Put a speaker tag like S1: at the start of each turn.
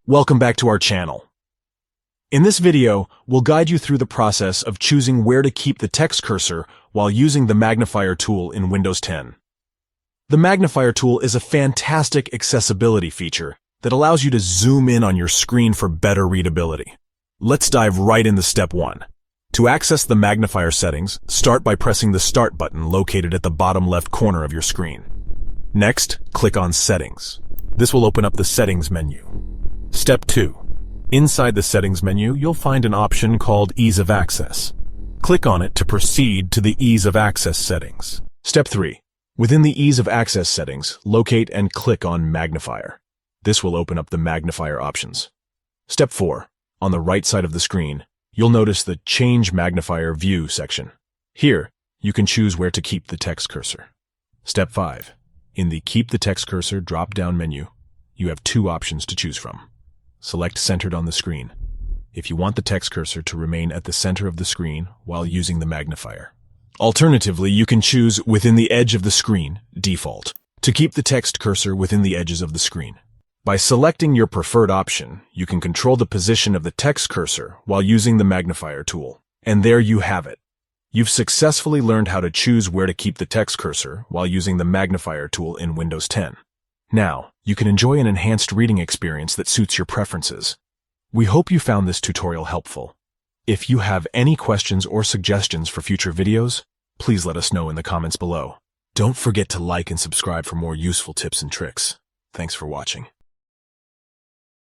S1: Welcome back to our channel. In this video, we'll guide you through the process of choosing where to keep the text cursor while using the Magnifier tool in Windows 10. The Magnifier tool is a fantastic accessibility feature that allows you to zoom in on your screen for better readability. Let's dive right into step 1. To access the Magnifier settings, start by pressing the Start button located at the bottom left corner of your screen. Next, click on Settings. This will open up the Settings menu. Step 2. Inside the Settings menu, you'll find an option called Ease of Access. Click on it to proceed to the Ease of Access settings. Step 3. Within the Ease of Access settings, locate and click on Magnifier. This will open up the Magnifier options. Step 4. On the right side of the screen, you'll notice the Change Magnifier View section. Here, you can choose where to keep the text cursor. Step 5. In the Keep the Text Cursor drop-down menu, you have two options to choose from. Select Centered on the screen, if you want the text cursor to remain at the center of the screen while using the magnifier. Alternatively, you can choose Within the Edge of the Screen, Default, to keep the text cursor within the edges of the screen. By selecting your preferred option, you can control the position of the text cursor while using the magnifier tool. And there you have it. You've successfully learned how to choose where to keep the text cursor while using the magnifier tool in Windows 10. Now, you can enjoy an enhanced reading experience that suits your preferences. We hope you found this tutorial helpful. If you have any questions or suggestions for future videos, please let us know in the comments below. Don't forget to like and subscribe for more useful tips and tricks. Thanks for watching.